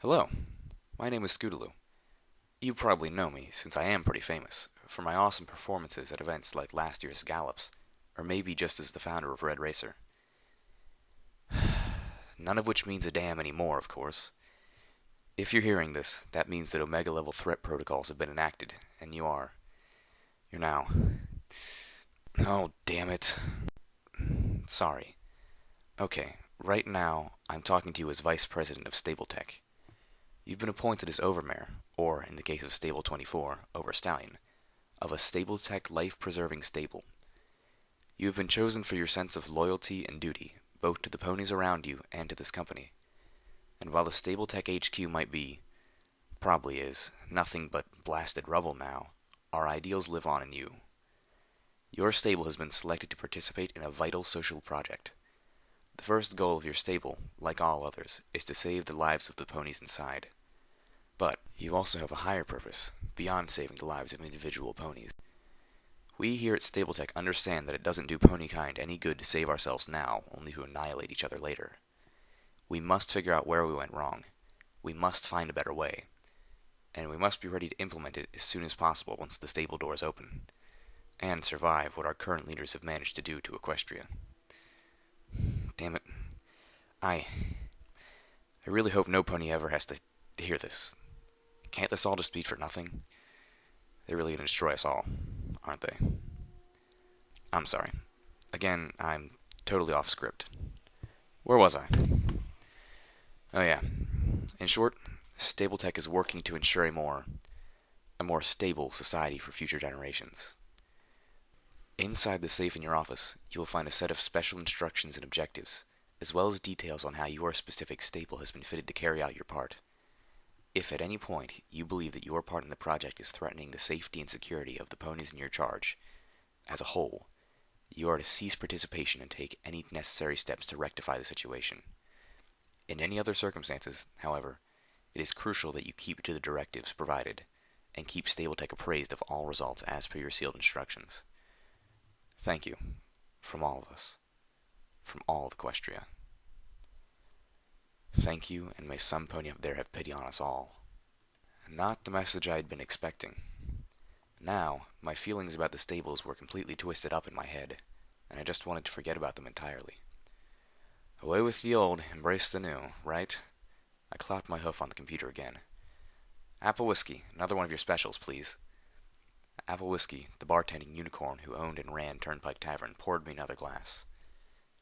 Hello, my name is Scootaloo. You probably know me, since I am pretty famous, for my awesome performances at events like last year's Gallops, or maybe just as the founder of Red Racer. None of which means a damn anymore, of course. If you're hearing this, that means that Omega level threat protocols have been enacted, and you're now. Oh, damn it. Sorry. Okay, right now, I'm talking to you as Vice President of Stabletech. You've been appointed as Overmare, or, in the case of Stable 24, Overstallion, of a Stabletech life-preserving stable. You have been chosen for your sense of loyalty and duty, both to the ponies around you and to this company. And while the Stabletech HQ might be, probably is, nothing but blasted rubble now, our ideals live on in you. Your stable has been selected to participate in a vital social project. The first goal of your stable, like all others, is to save the lives of the ponies inside. But you also have a higher purpose, beyond saving the lives of individual ponies. We here at Stabletech understand that it doesn't do ponykind any good to save ourselves now, only to annihilate each other later. We must figure out where we went wrong. We must find a better way. And we must be ready to implement it as soon as possible once the stable doors open. And survive what our current leaders have managed to do to Equestria. Damn it. I really hope no pony ever has to hear this. Can't this all just be for nothing? They're really gonna destroy us all, aren't they? I'm sorry. Again, I'm totally off script. Where was I? Oh yeah. In short, Stabletech is working to ensure a more stable society for future generations. Inside the safe in your office, you will find a set of special instructions and objectives, as well as details on how your specific stable has been fitted to carry out your part. If at any point you believe that your part in the project is threatening the safety and security of the ponies in your charge, as a whole, you are to cease participation and take any necessary steps to rectify the situation. In any other circumstances, however, it is crucial that you keep to the directives provided, and keep Stabletech appraised of all results as per your sealed instructions. Thank you, from all of us, from all of Equestria. Thank you, and may some pony up there have pity on us all. Not the message I had been expecting. Now, my feelings about the stables were completely twisted up in my head, and I just wanted to forget about them entirely. Away with the old, embrace the new, right? I clapped my hoof on the computer again. Apple whiskey, another one of your specials, please. Apple whiskey, the bartending unicorn who owned and ran Turnpike Tavern, poured me another glass.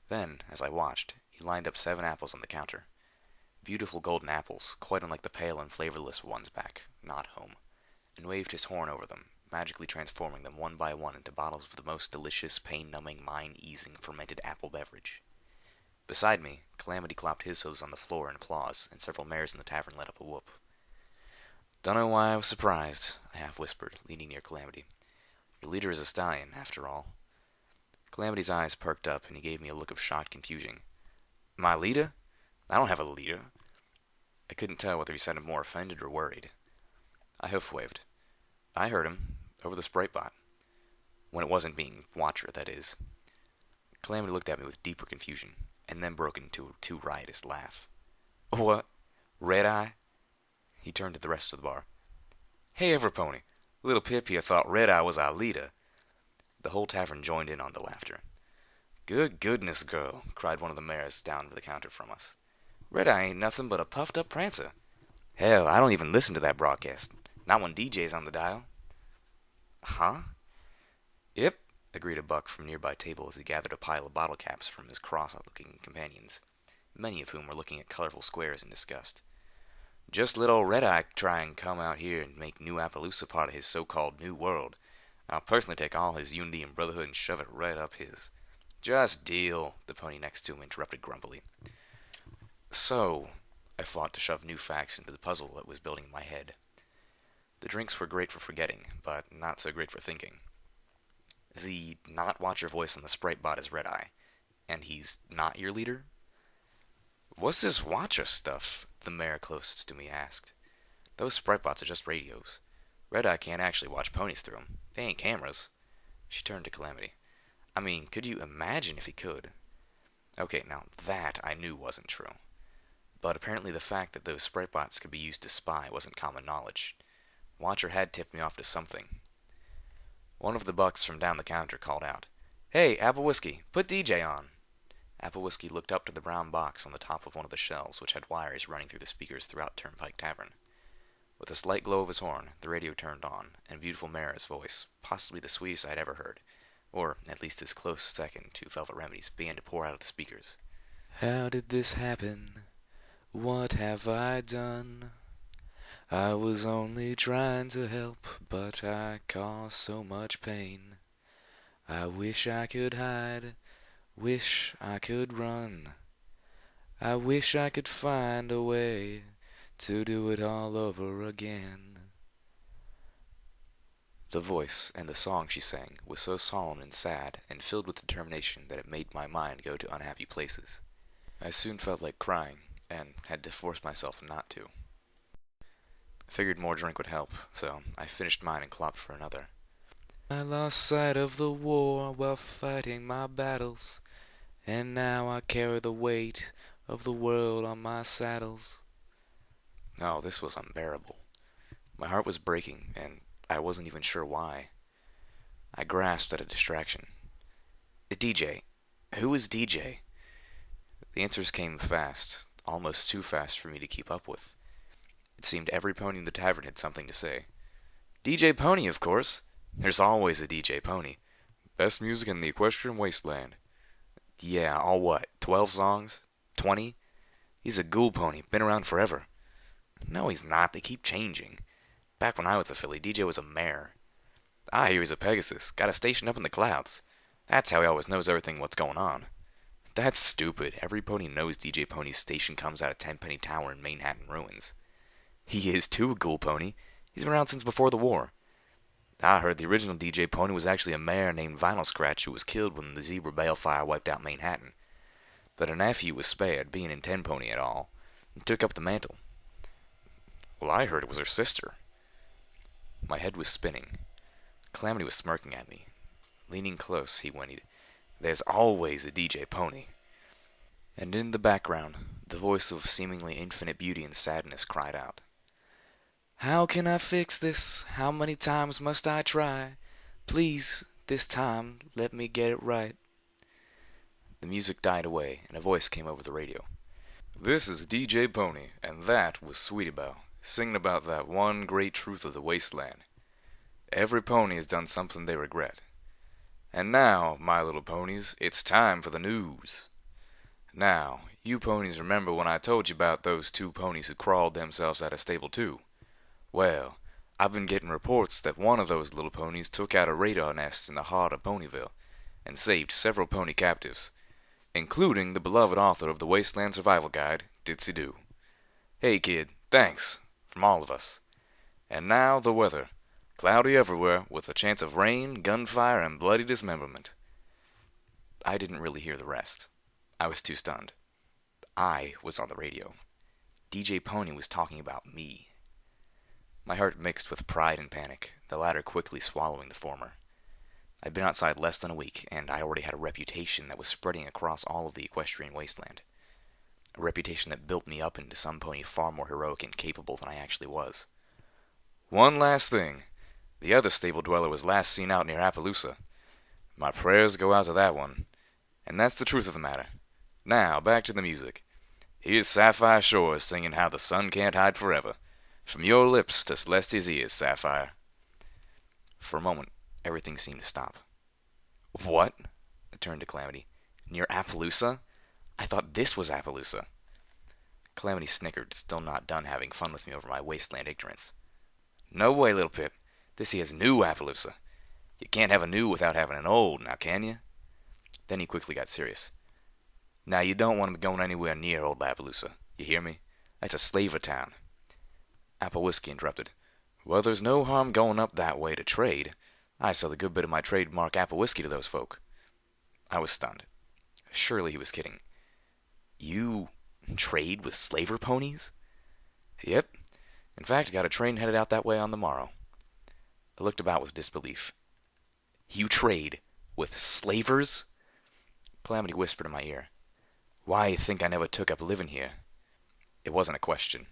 Then, as I watched, he lined up 7 apples on the counter. Beautiful golden apples, quite unlike the pale and flavorless ones back, not home, and waved his horn over them, magically transforming them one by one into bottles of the most delicious, pain-numbing, mind-easing fermented apple beverage. Beside me, Calamity clapped his hooves on the floor in applause, and several mares in the tavern let up a whoop. Dunno why I was surprised, I half-whispered, leaning near Calamity. Your leader is a stallion, after all. Calamity's eyes perked up, and he gave me a look of shocked confusion. My leader? I don't have a leader. I couldn't tell whether he sounded more offended or worried. I hoof-waved. I heard him, over the Sprite bot. When it wasn't being Watcher, that is. Calamity looked at me with deeper confusion, and then broke into a too riotous laugh. What? Red-Eye? He turned to the rest of the bar. Hey, Everpony, little Pip here thought Red-Eye was our leader. The whole tavern joined in on the laughter. Good goodness, girl, cried one of the mares down the counter from us. Red-Eye ain't nothing but a puffed-up prancer. Hell, I don't even listen to that broadcast. Not when DJ's on the dial. Huh? Yep, agreed a buck from a nearby table as he gathered a pile of bottle caps from his cross-looking companions, many of whom were looking at colorful squares in disgust. Just let old Red-Eye try and come out here and make New Appaloosa part of his so-called New World. I'll personally take all his unity and brotherhood and shove it right up his. Just deal, the pony next to him interrupted grumpily. So, I fought to shove new facts into the puzzle that was building in my head. The drinks were great for forgetting, but not so great for thinking. The not-Watcher voice on the Sprite bot is Red-Eye, and he's not your leader? What's this Watcher stuff? The mare closest to me asked. Those Sprite bots are just radios. Red-Eye can't actually watch ponies through them. They ain't cameras. She turned to Calamity. I mean, could you imagine if he could? Okay, now that I knew wasn't true. but apparently the fact that those sprite bots could be used to spy wasn't common knowledge. Watcher had tipped me off to something. One of the bucks from down the counter called out, "Hey, Apple Whiskey, put DJ on." Apple Whiskey looked up to the brown box on the top of one of the shelves, which had wires running through the speakers throughout Turnpike Tavern. With a slight glow of his horn, the radio turned on, and beautiful Mara's voice, possibly the sweetest I'd ever heard, or at least his close second to Velvet Remedy's, began to pour out of the speakers. "How did this happen? What have I done? I was only trying to help, but I caused so much pain. I wish I could hide, wish I could run. I wish I could find a way to do it all over again." The voice and the song she sang was so solemn and sad and filled with determination that it made my mind go to unhappy places. I soon felt like crying, and had to force myself not to. I figured more drink would help, so I finished mine and clopped for another. "I lost sight of the war while fighting my battles, and now I carry the weight of the world on my saddles." Oh, this was unbearable. My heart was breaking, and I wasn't even sure why. I grasped at a distraction. "DJ. Who is DJ?" The answers came fast, almost too fast for me to keep up with. It seemed every pony in the tavern had something to say. "DJ Pony, of course. There's always a DJ Pony. Best music in the equestrian wasteland." "Yeah, all what, 12 songs? 20? He's a ghoul pony, been around forever." "No, he's not. They keep changing. Back when I was a filly, DJ was a mare." "I hear he's a Pegasus. Got a station up in the clouds. That's how he always knows everything what's going on." "That's stupid. Every pony knows DJ Pony's station comes out of Tenpenny Tower in Manhattan Ruins." "He is too, a ghoul pony. He's been around since before the war." "I heard the original DJ Pony was actually a mare named Vinyl Scratch who was killed when the zebra balefire wiped out Manhattan. But her nephew was spared, being in Ten Pony at all, and took up the mantle." "Well, I heard it was her sister." My head was spinning. Calamity was smirking at me. Leaning close, he whinnied, "There's always a DJ Pony." And in the background, the voice of seemingly infinite beauty and sadness cried out, "How can I fix this? How many times must I try? Please, this time, let me get it right." The music died away, and a voice came over the radio. "This is DJ Pony, and that was Sweetiebow, singing about that one great truth of the wasteland. Every pony has done something they regret. And now, my little ponies, it's time for the news. Now, you ponies remember when I told you about those two ponies who crawled themselves out of stable 2? Well, I've been getting reports that one of those little ponies took out a radar nest in the heart of Ponyville and saved several pony captives, including the beloved author of the Wasteland Survival Guide, Ditsy Doo. Hey, kid, thanks, from all of us. And now the weather. Cloudy everywhere, with a chance of rain, gunfire, and bloody dismemberment." I didn't really hear the rest. I was too stunned. I was on the radio. DJ Pony was talking about me. My heart mixed with pride and panic, the latter quickly swallowing the former. I'd been outside less than a week, and I already had a reputation that was spreading across all of the equestrian wasteland. A reputation that built me up into some pony far more heroic and capable than I actually was. "One last thing. The other stable dweller was last seen out near Appaloosa. My prayers go out to that one. And that's the truth of the matter. Now, back to the music. Here's Sapphire Shores singing How the Sun Can't Hide Forever. From your lips to Celestia's ears, Sapphire." For a moment, everything seemed to stop. "What?" I turned to Calamity. "Near Appaloosa? I thought this was Appaloosa." Calamity snickered, still not done having fun with me over my wasteland ignorance. "No way, little Pip. This here's new Appaloosa. You can't have a new without having an old, now can you?" Then he quickly got serious. "Now you don't want to be going anywhere near old Appaloosa. You hear me? That's a slaver town." Apple Whiskey interrupted. "Well, there's no harm going up that way to trade. I sell a good bit of my trademark Apple Whiskey to those folk." I was stunned. Surely he was kidding. "You trade with slaver ponies?" "Yep. In fact, got a train headed out that way on the morrow." I looked about with disbelief. "You trade with slavers?" Calamity whispered in my ear. "Why you think I never took up living here?" It wasn't a question.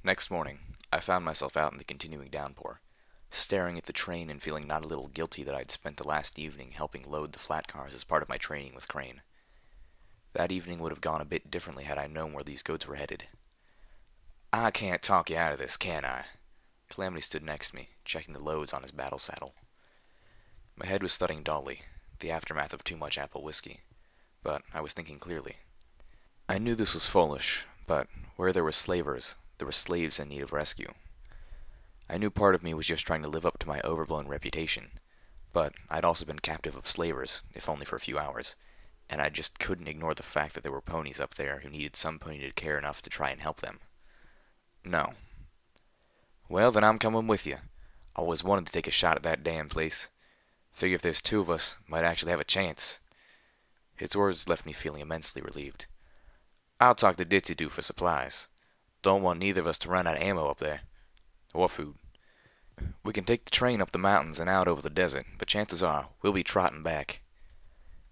Next morning, I found myself out in the continuing downpour, staring at the train and feeling not a little guilty that I'd spent the last evening helping load the flat cars as part of my training with Crane. That evening would have gone a bit differently had I known where these goats were headed. "I can't talk you out of this, can I?" Calamity stood next to me, checking the loads on his battle saddle. My head was thudding dully, the aftermath of too much apple whiskey, but I was thinking clearly. I knew this was foolish, but where there were slavers, there were slaves in need of rescue. I knew part of me was just trying to live up to my overblown reputation, but I'd also been captive of slavers, if only for a few hours, and I just couldn't ignore the fact that there were ponies up there who needed some pony to care enough to try and help them. No. "Well, then I'm coming with you. Always wanted to take a shot at that damn place. Figure if there's two of us, might actually have a chance." His words left me feeling immensely relieved. "I'll talk to Ditzy-Doo for supplies. Don't want neither of us to run out of ammo up there. Or food. We can take the train up the mountains and out over the desert, but chances are we'll be trotting back."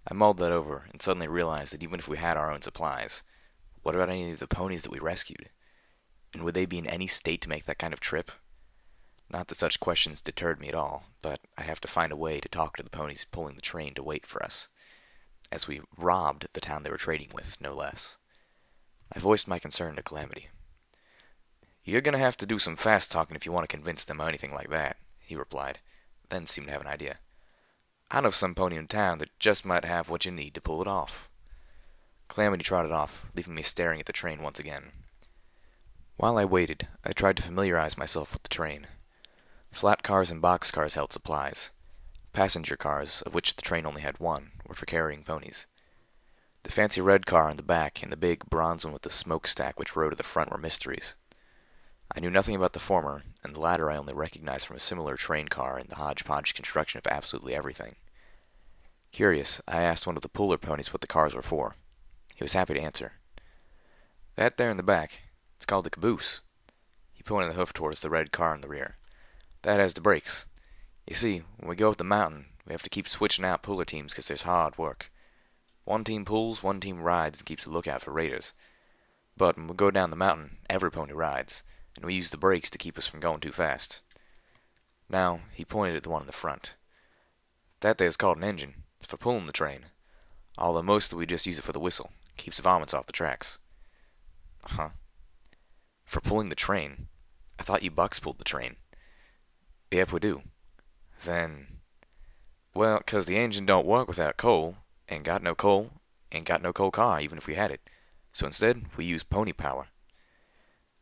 I mulled that over and suddenly realized that even if we had our own supplies, what about any of the ponies that we rescued? And would they be in any state to make that kind of trip? Not that such questions deterred me at all, but I'd have to find a way to talk to the ponies pulling the train to wait for us, as we robbed the town they were trading with, no less. I voiced my concern to Calamity. "You're going to have to do some fast talking if you want to convince them or anything like that," he replied, then seemed to have an idea. "I know some pony in town that just might have what you need to pull it off." Calamity trotted off, leaving me staring at the train once again. While I waited, I tried to familiarize myself with the train. Flat cars and box cars held supplies. Passenger cars, of which the train only had one, were for carrying ponies. The fancy red car in the back and the big bronze one with the smokestack which rode at the front were mysteries. I knew nothing about the former, and the latter I only recognized from a similar train car and the hodgepodge construction of absolutely everything. Curious, I asked one of the puller ponies what the cars were for. He was happy to answer. "That there in the back, it's called the caboose." He pointed the hoof towards the red car in the rear. "That has the brakes. You see, when we go up the mountain, we have to keep switching out puller teams because there's hard work. One team pulls, one team rides and keeps a lookout for raiders. But when we go down the mountain, every pony rides, and we use the brakes to keep us from going too fast." Now, he pointed at the one in the front. "That there's called an engine. It's for pulling the train. Although mostly we just use it for the whistle. Keeps the varmints off the tracks." "Huh. For pulling the train? I thought you bucks pulled the train." "Yep, we do." "Then—" "Well, 'cause the engine don't work without coal. Ain't got no coal. Ain't got no coal car, even if we had it. So instead, we use pony power."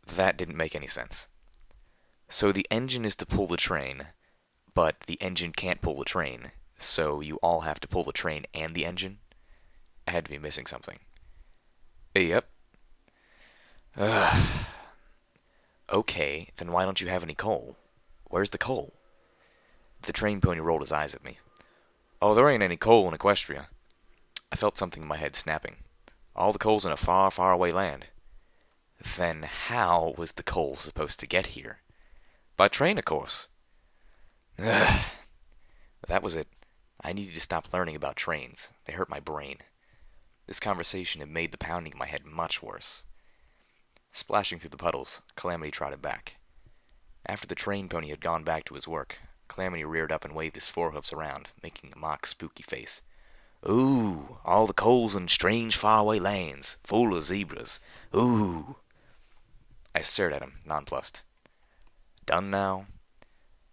That didn't make any sense. So the engine is to pull the train, but the engine can't pull the train, so you all have to pull the train and the engine? I had to be missing something. Yep. Ugh. Okay, then why don't you have any coal? Where's the coal? The train pony rolled his eyes at me. "Oh, there ain't any coal in Equestria." I felt something in my head snapping. "All the coal's in a far, far away land." Then how was the coal supposed to get here? By train, of course. Ugh. That was it. I needed to stop learning about trains. They hurt my brain. This conversation had made the pounding in my head much worse. Splashing through the puddles, Calamity trotted back. After the train pony had gone back to his work, Calamity reared up and waved his forehoofs around, making a mock spooky face. "Ooh, all the coals in strange faraway lands, full of zebras. Ooh." I stared at him, nonplussed. "Done now?"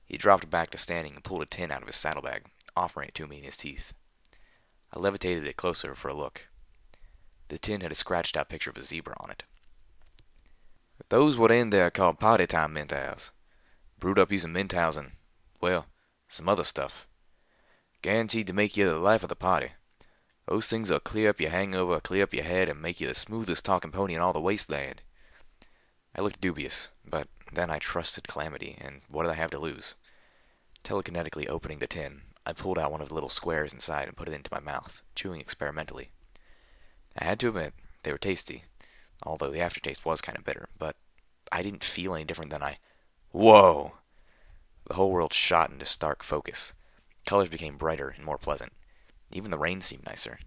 He dropped back to standing and pulled a tin out of his saddlebag, offering it to me in his teeth. I levitated it closer for a look. The tin had a scratched-out picture of a zebra on it. "Those what in there are called party-time mentals. Brewed up using mentals and, well, some other stuff. Guaranteed to make you the life of the party. Those things will clear up your hangover, clear up your head, and make you the smoothest talking pony in all the wasteland." I looked dubious, but then I trusted Calamity, and what did I have to lose? Telekinetically opening the tin, I pulled out one of the little squares inside and put it into my mouth, chewing experimentally. I had to admit, they were tasty, although the aftertaste was kind of bitter, but I didn't feel any different than Whoa! The whole world shot into stark focus. Colors became brighter and more pleasant. Even the rain seemed nicer.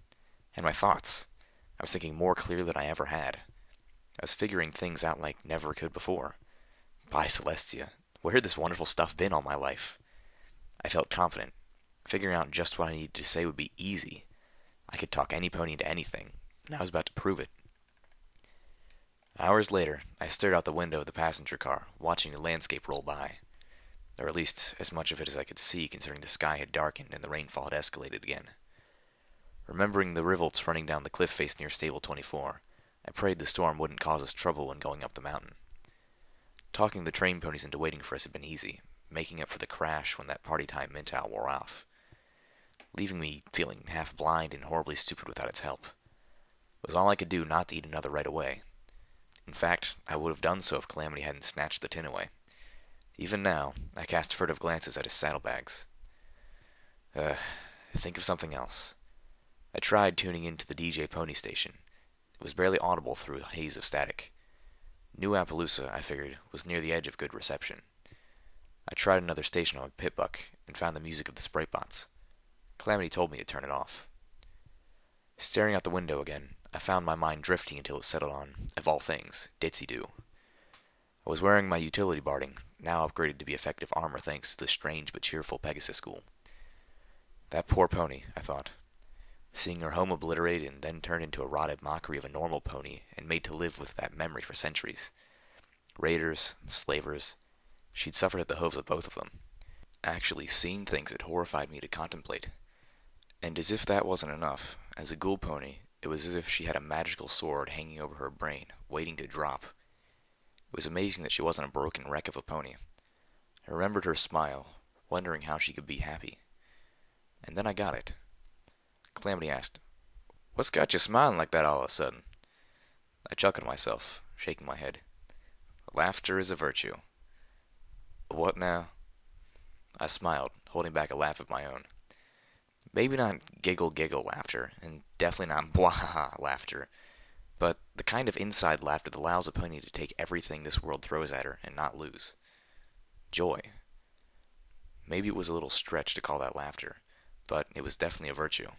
And my thoughts. I was thinking more clearly than I ever had. I was figuring things out like never could before. By Celestia, where had this wonderful stuff been all my life? I felt confident. Figuring out just what I needed to say would be easy. I could talk any pony into anything, and I was about to prove it. Hours later, I stared out the window of the passenger car, watching the landscape roll by. Or at least as much of it as I could see, considering the sky had darkened and the rainfall had escalated again. Remembering the rivulets running down the cliff face near Stable 24, I prayed the storm wouldn't cause us trouble when going up the mountain. Talking the train ponies into waiting for us had been easy, making up for the crash when that party time mental wore off, leaving me feeling half blind and horribly stupid without its help. It was all I could do not to eat another right away. In fact, I would have done so if Calamity hadn't snatched the tin away. Even now, I cast furtive glances at his saddlebags. Think of something else. I tried tuning into the DJ pony station. It was barely audible through a haze of static. New Appaloosa, I figured, was near the edge of good reception. I tried another station on my pit-buck and found the music of the Sprite bots. Calamity told me to turn it off. Staring out the window again, I found my mind drifting until it settled on, of all things, Ditzy-Doo. I was wearing my utility barding, now upgraded to be effective armor thanks to the strange but cheerful Pegasus School. That poor pony, I thought. Seeing her home obliterated and then turned into a rotted mockery of a normal pony and made to live with that memory for centuries. Raiders, slavers, she'd suffered at the hooves of both of them. Actually seen things that horrified me to contemplate. And as if that wasn't enough, as a ghoul pony, it was as if she had a magical sword hanging over her brain, waiting to drop. It was amazing that she wasn't a broken wreck of a pony. I remembered her smile, wondering how she could be happy. And then I got it. Calamity asked, "What's got you smiling like that all of a sudden?" I chuckled to myself, shaking my head. Laughter is a virtue. What now? I smiled, holding back a laugh of my own. Maybe not giggle laughter, and definitely not bwahaha laughter, but the kind of inside laughter that allows a pony to take everything this world throws at her and not lose. Joy. Maybe it was a little stretch to call that laughter, but it was definitely a virtue.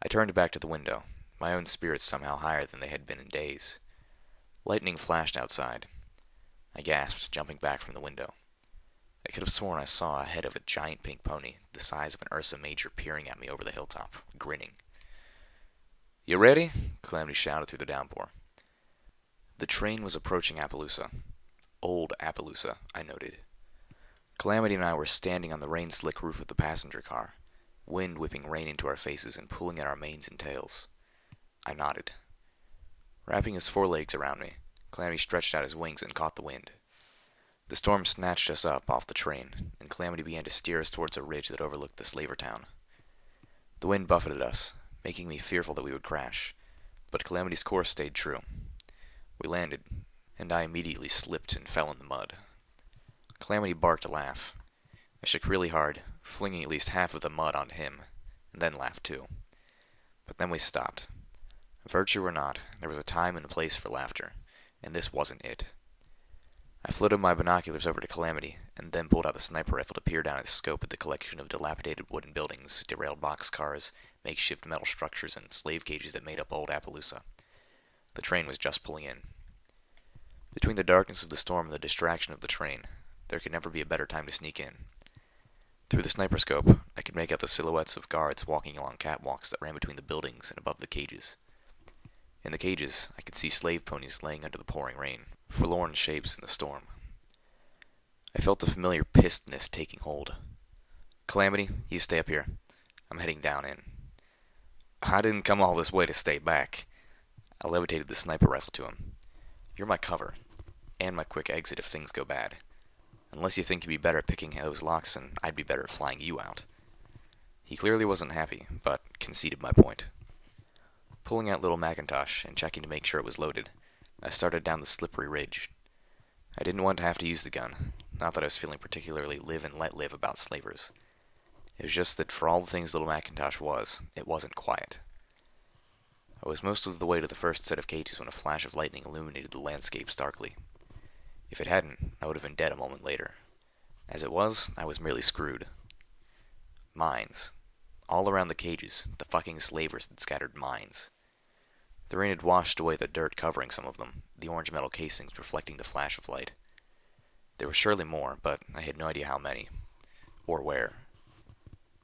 I turned back to the window, my own spirits somehow higher than they had been in days. Lightning flashed outside. I gasped, jumping back from the window. I could have sworn I saw a head of a giant pink pony, the size of an Ursa Major, peering at me over the hilltop, grinning. "You ready?" Calamity shouted through the downpour. The train was approaching Appaloosa. Old Appaloosa, I noted. Calamity and I were standing on the rain-slick roof of the passenger car, wind whipping rain into our faces and pulling at our manes and tails. I nodded. Wrapping his forelegs around me, Calamity stretched out his wings and caught the wind. The storm snatched us up off the train, and Calamity began to steer us towards a ridge that overlooked the slaver town. The wind buffeted us, making me fearful that we would crash, but Calamity's course stayed true. We landed, and I immediately slipped and fell in the mud. Calamity barked a laugh. I shook really hard, flinging at least half of the mud onto him, and then laughed too. But then we stopped. Virtue or not, there was a time and a place for laughter, and this wasn't it. I floated my binoculars over to Calamity, and then pulled out the sniper rifle to peer down its scope at the collection of dilapidated wooden buildings, derailed boxcars, makeshift metal structures, and slave cages that made up old Appaloosa. The train was just pulling in. Between the darkness of the storm and the distraction of the train, there could never be a better time to sneak in. Through the sniper scope, I could make out the silhouettes of guards walking along catwalks that ran between the buildings and above the cages. In the cages, I could see slave ponies laying under the pouring rain, forlorn shapes in the storm. I felt a familiar pissedness taking hold. "Calamity, you stay up here. I'm heading down in." "I didn't come all this way to stay back." I levitated the sniper rifle to him. "You're my cover, and my quick exit if things go bad. Unless you think you'd be better at picking those locks, and I'd be better at flying you out." He clearly wasn't happy, but conceded my point. Pulling out little Macintosh and checking to make sure it was loaded, I started down the slippery ridge. I didn't want to have to use the gun, not that I was feeling particularly live and let live about slavers. It was just that for all the things little Macintosh was, it wasn't quiet. I was most of the way to the first set of cages when a flash of lightning illuminated the landscape starkly. If it hadn't, I would have been dead a moment later. As it was, I was merely screwed. Mines. All around the cages, the fucking slavers had scattered mines. The rain had washed away the dirt covering some of them, the orange metal casings reflecting the flash of light. There were surely more, but I had no idea how many, or where.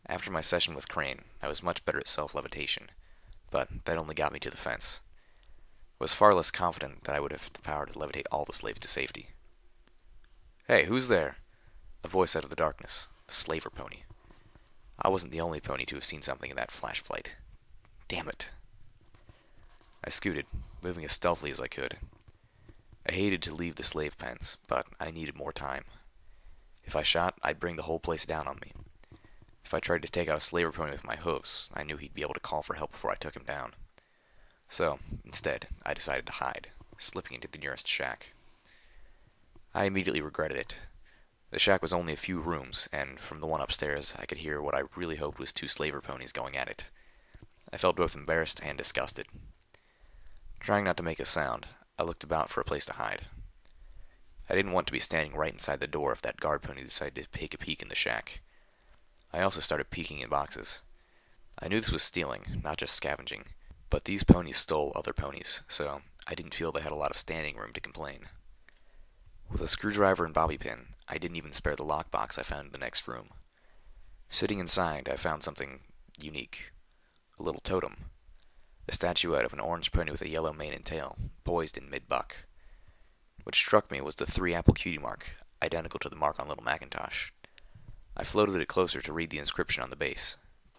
After my session with Crane, I was much better at self-levitation, but that only got me to the fence. I was far less confident that I would have the power to levitate all the slaves to safety. "Hey, who's there?" A voice out of the darkness. The slaver pony. I wasn't the only pony to have seen something in that flash of light. Damn it. I scooted, moving as stealthily as I could. I hated to leave the slave pens, but I needed more time. If I shot, I'd bring the whole place down on me. If I tried to take out a slaver pony with my hoofs, I knew he'd be able to call for help before I took him down. So, instead, I decided to hide, slipping into the nearest shack. I immediately regretted it. The shack was only a few rooms, and from the one upstairs, I could hear what I really hoped was two slaver ponies going at it. I felt both embarrassed and disgusted. Trying not to make a sound, I looked about for a place to hide. I didn't want to be standing right inside the door if that guard pony decided to take a peek in the shack. I also started peeking in boxes. I knew this was stealing, not just scavenging, but these ponies stole other ponies, so I didn't feel they had a lot of standing room to complain. With a screwdriver and bobby pin, I didn't even spare the lockbox I found in the next room. Sitting inside, I found something unique. A little totem. A statuette of an orange pony with a yellow mane and tail, poised in mid-buck. What struck me was the 3-apple cutie mark, identical to the mark on Little Macintosh. I floated it closer to read the inscription on the base.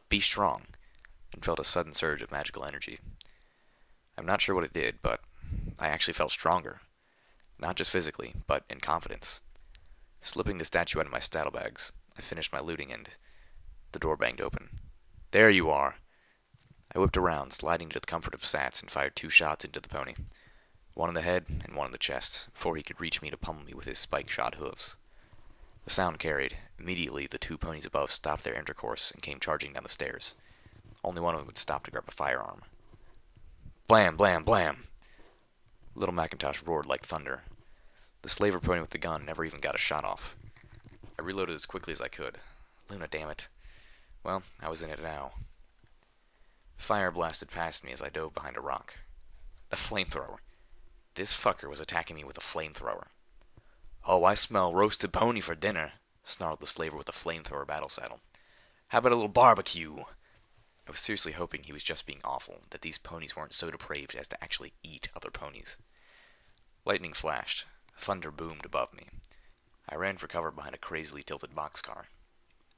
"Be strong," and felt a sudden surge of magical energy. I'm not sure what it did, but I actually felt stronger. Not just physically, but in confidence. Slipping the statuette in my saddlebags, I finished my looting and the door banged open. "There you are!" I whipped around, sliding to the comfort of Sats, and fired 2 shots into the pony. One in the head and one in the chest, before he could reach me to pummel me with his spike-shod hooves. The sound carried. Immediately, the 2 ponies above stopped their intercourse and came charging down the stairs. Only one of them would stop to grab a firearm. Blam, blam, blam! Little Macintosh roared like thunder. The slaver pony with the gun never even got a shot off. I reloaded as quickly as I could. Luna, damn it. Well, I was in it now. Fire blasted past me as I dove behind a rock. The flamethrower. This fucker was attacking me with a flamethrower. "Oh, I smell roasted pony for dinner," snarled the slaver with the flamethrower battle saddle. "How about a little barbecue?" I was seriously hoping he was just being awful, that these ponies weren't so depraved as to actually eat other ponies. Lightning flashed. Thunder boomed above me. I ran for cover behind a crazily tilted boxcar.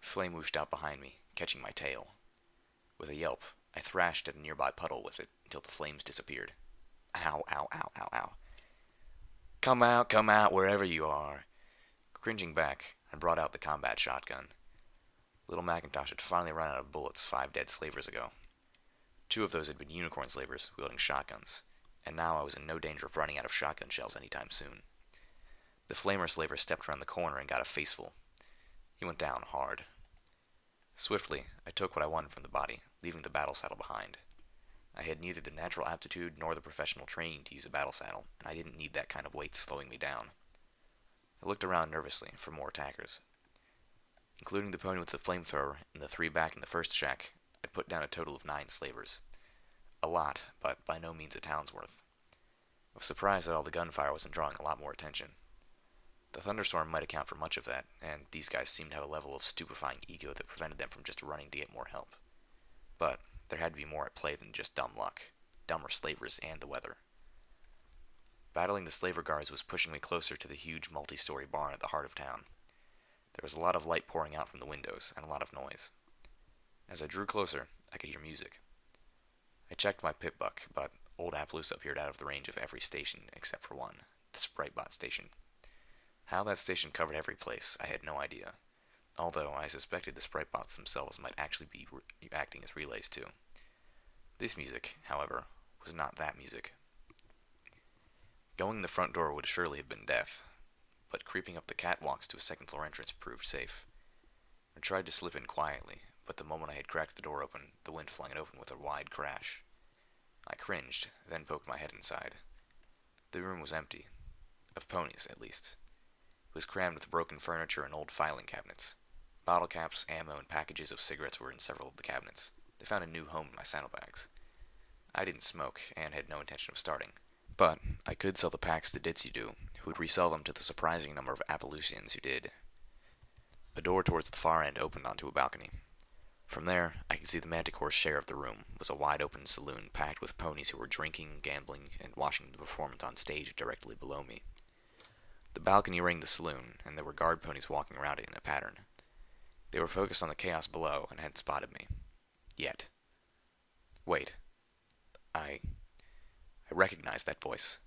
Flame whooshed out behind me, catching my tail. With a yelp, I thrashed at a nearby puddle with it until the flames disappeared. Ow, ow, ow, ow, ow. Come out, wherever you are." Cringing back, I brought out the combat shotgun. Little Macintosh had finally run out of bullets 5 dead slavers ago. 2 of those had been unicorn slavers wielding shotguns, and now I was in no danger of running out of shotgun shells anytime soon. The flamer slaver stepped around the corner and got a faceful. He went down hard. Swiftly, I took what I wanted from the body, leaving the battle saddle behind. I had neither the natural aptitude nor the professional training to use a battle saddle, and I didn't need that kind of weight slowing me down. I looked around nervously for more attackers. Including the pony with the flamethrower and the 3 back in the first shack, I'd put down a total of 9 slavers. A lot, but by no means a town's worth. I was surprised that all the gunfire wasn't drawing a lot more attention. The thunderstorm might account for much of that, and these guys seemed to have a level of stupefying ego that prevented them from just running to get more help. But there had to be more at play than just dumb luck. Dumber slavers and the weather. Battling the slaver guards was pushing me closer to the huge multi-story barn at the heart of town. There was a lot of light pouring out from the windows, and a lot of noise. As I drew closer, I could hear music. I checked my pit buck, but old Appaloosa appeared out of the range of every station except for one, the Spritebot station. How that station covered every place, I had no idea, although I suspected the Spritebots themselves might actually be acting as relays too. This music, however, was not that music. Going in the front door would surely have been death, but creeping up the catwalks to a second-floor entrance proved safe. I tried to slip in quietly, but the moment I had cracked the door open, the wind flung it open with a wide crash. I cringed, then poked my head inside. The room was empty. Of ponies, at least. It was crammed with broken furniture and old filing cabinets. Bottle caps, ammo, and packages of cigarettes were in several of the cabinets. They found a new home in my saddlebags. I didn't smoke, and had no intention of starting. But I could sell the packs to Ditzy-Do, who would resell them to the surprising number of Appaloosians who did. A door towards the far end opened onto a balcony. From there, I could see the Manticore's share of the room was a wide-open saloon packed with ponies who were drinking, gambling, and watching the performance on stage directly below me. The balcony ringed the saloon, and there were guard ponies walking around it in a pattern. They were focused on the chaos below and hadn't spotted me. Yet. Wait. I recognized that voice.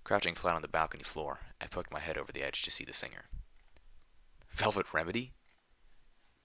Crouching flat on the balcony floor, I poked my head over the edge to see the singer. Velvet Remedy?